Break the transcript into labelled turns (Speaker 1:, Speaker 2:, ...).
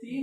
Speaker 1: 3